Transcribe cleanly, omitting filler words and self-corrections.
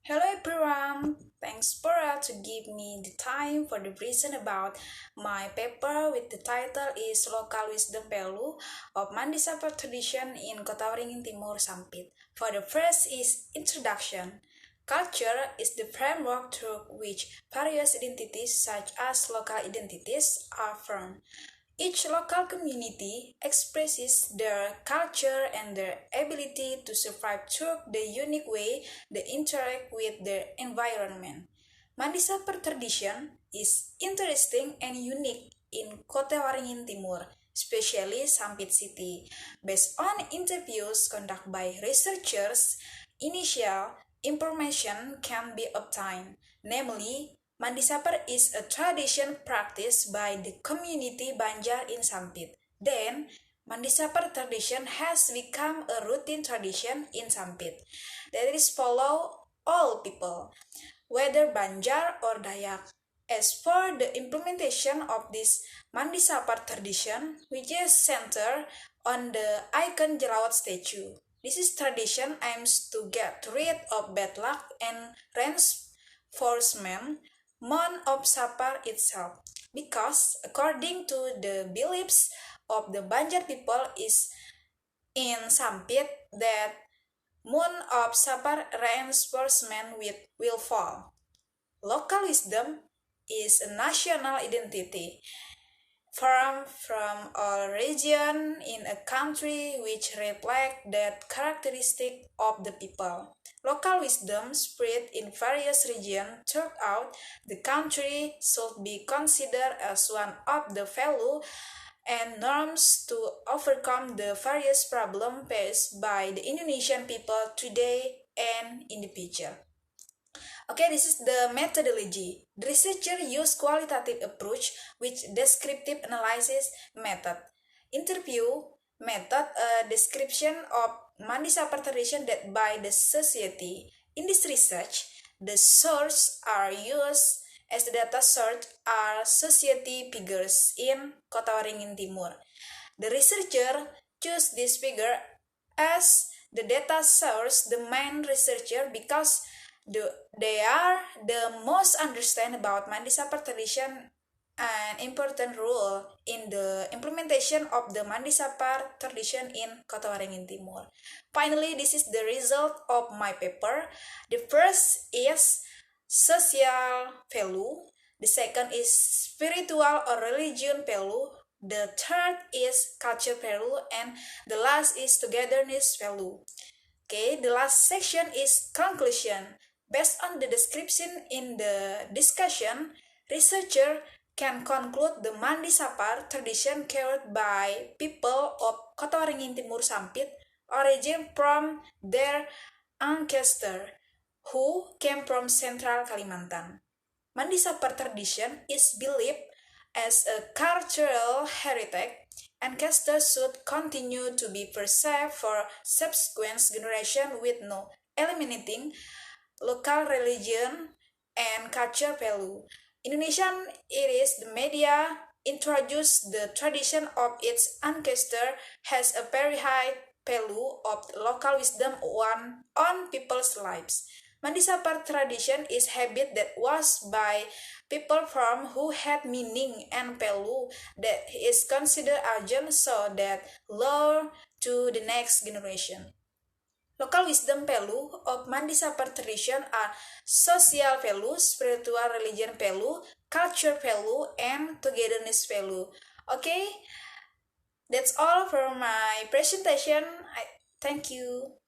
Hello everyone, thanks Pora to give me the time for the reason about my paper with the title is Local Wisdom Value of Mandisapa Tradition in Kota Waringin Timur Sampit. For the first is introduction. Culture is the framework through which various identities such as local identities are formed. Each local community expresses their culture and their ability to survive through the unique way they interact with their environment. Mandisapar tradition is interesting and unique in Kota Waringin Timur, especially Sampit City. Based on interviews conducted by researchers, initial information can be obtained, namely Mandi Sapar is a tradition practiced by the community Banjar in Sampit. Then, Mandi Sapar tradition has become a routine tradition in Sampit that is followed all people, whether Banjar or Dayak. As for the implementation of this Mandi Sapar tradition, which is centered on the icon Jelawat statue. This is tradition aims to get rid of bad luck and reinforcement month of Sapar itself, because according to the beliefs of the Banjar people is in Sampit that moon of Sapar reinforcement will fall. Local wisdom is a national identity from a region in a country which reflect that characteristic of the people. Local wisdom spread in various regions throughout the country should be considered as one of the value and norms to overcome the various problems faced by the Indonesian people today and in the future. Okay, this is the methodology. The researcher used qualitative approach with descriptive analysis method. Interview method, a description of Mandisapar tradition that by the society. In this research, the source are used as the data source are society figures in Kota Waringin Timur. The researcher choose this figure as the data source, the main researcher, because they are the most understand about Mandisapar tradition an important role in the implementation of the Mandisapar tradition in Kota Waringin Timur. Finally, this is the result of my paper. The first is social value, the second is spiritual or religion value, the third is culture value, and the last is togetherness value. Okay, the last section is conclusion. Based on the description in the discussion, researcher can conclude the Mandi Sapar tradition carried by people of Kota Waringin Timur Sampit origin from their ancestor who came from central Kalimantan. Mandi Sapar tradition is believed as a cultural heritage, ancestors should continue to be preserved for subsequent generations with no eliminating local religion and culture value. Indonesian it is the media introduced the tradition of its ancestor has a very high value of local wisdom on people's lives. Mandisapar tradition is habit that was by people from who had meaning and value that is considered urgent so that lure to the next generation. Local wisdom value of Mandisapar tradition are social value, spiritual religion value, culture value, and togetherness value. Okay, that's all for my presentation. Thank you.